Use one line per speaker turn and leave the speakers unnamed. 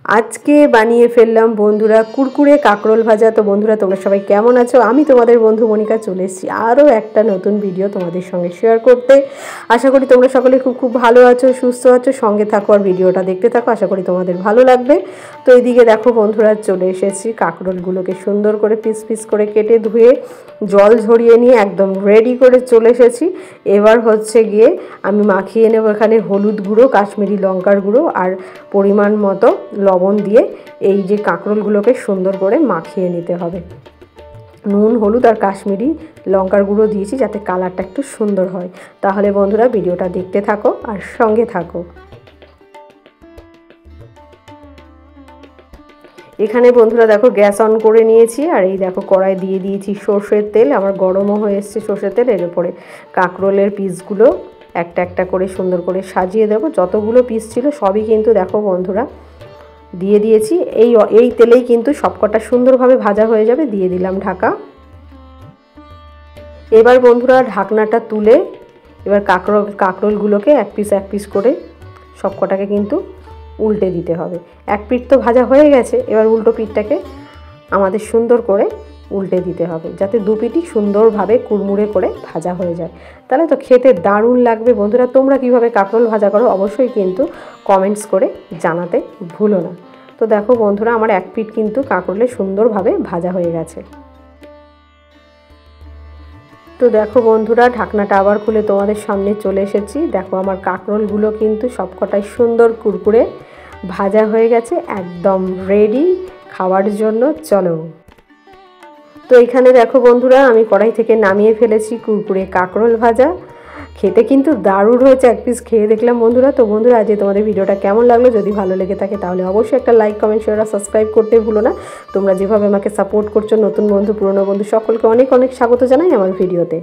আজকে বানিয়ে ফেললাম বন্ধুরা কুরকুরে কাঁকরোল ভাজা। তো বন্ধুরা তোমরা সবাই কেমন আছো? আমি তোমাদের বন্ধু মনিকা চলে এসেছি আরও একটা নতুন ভিডিও তোমাদের সঙ্গে শেয়ার করতে। আশা করি তোমরা সকলে খুব ভালো আছো, সুস্থ আছো। সঙ্গে থাকো আর ভিডিওটা দেখতে থাকো, আশা করি তোমাদের ভালো লাগবে। তো এইদিকে দেখো বন্ধুরা চলে এসেছি, কাঁকরোলগুলোকে সুন্দর করে পিস পিস করে কেটে ধুয়ে জল ঝরিয়ে নিয়ে একদম রেডি করে চলে এসেছি। এবার হচ্ছে গিয়ে আমি মাখিয়ে নেব এখানে হলুদ গুঁড়ো, কাশ্মীরি লঙ্কার গুঁড়ো আর পরিমাণ মতো লবণ দিয়ে এই যে কাঁকরোলগুলোকে সুন্দর করে মাখিয়ে নিতে হবে। নুন, হলুদ আর কাশ্মীরি লঙ্কার গুঁড়ো দিয়েছি যাতে কালারটা একটু সুন্দর হয়। তাহলে বন্ধুরা ভিডিওটা দেখতে থাকো আর সঙ্গে থাকো। এখানে বন্ধুরা দেখো গ্যাস অন করে নিয়েছি আর এই দেখো কড়াই দিয়ে দিয়েছি সর্ষের তেল। আমার গরমও হয়ে এসছে সর্ষের তেল। এর উপরে কাঁকরোলের পিসগুলো একটা একটা করে সুন্দর করে সাজিয়ে দেবো। যতগুলো পিস ছিল সবই কিন্তু দেখো বন্ধুরা দিয়ে দিয়েছি। এই তেলেই কিন্তু সবকটা সুন্দরভাবে ভাজা হয়ে যাবে। দিয়ে দিলাম ঢাকা। এবার বন্ধুরা ঢাকনাটা তুলে এবার কাঁকরোলগুলোকে এক পিস করে সবকটাকে কিন্তু উল্টে দিতে হবে। এক পিঠ তো ভাজা হয়ে গেছে, এবার উল্টো পিঠটাকে আমাদের সুন্দর করে উল্টে দিতে হবে যাতে দু পিঠই সুন্দরভাবে কুড়মুড়ে করে ভাজা হয়ে যায়। তাহলে তো খেতে দারুণ লাগবে। বন্ধুরা তোমরা কীভাবে কাঁকরোল ভাজা করো অবশ্যই কিন্তু কমেন্টস করে জানাতে ভুলো না। তো দেখো বন্ধুরা আমার এক পিঠ কিন্তু কাঁকরোলে সুন্দরভাবে ভাজা হয়ে গেছে। তো দেখো বন্ধুরা ঢাকনাটা আবার খুলে তোমাদের সামনে চলে এসেছি। দেখো আমার কাঁকরোলগুলো কিন্তু সবকটাই সুন্দর কুরকুরে ভাজা হয়ে গেছে, একদম রেডি খাওয়ার জন্য। চলো, তো এখানে দেখো বন্ধুরা আমি কড়াই থেকে নামিয়ে ফেলেছি কুরকুরে কাঁকরোল ভাজা। খেতে কিন্তু দারুণ হয়েছে, এক পিস খেয়ে দেখলাম বন্ধুরা। তো বন্ধুরা আজকে তোমাদের ভিডিওটা কেমন লাগলো? যদি ভালো লেগে থাকে তাহলে অবশ্যই একটা লাইক, কমেন্ট, শেয়ার আর সাবস্ক্রাইব করতে ভুলো না। তোমরা যেভাবে আমাকে সাপোর্ট করছো, নতুন বন্ধু পুরনো বন্ধু সকলকে অনেক অনেক স্বাগত জানাই আমার ভিডিওতে।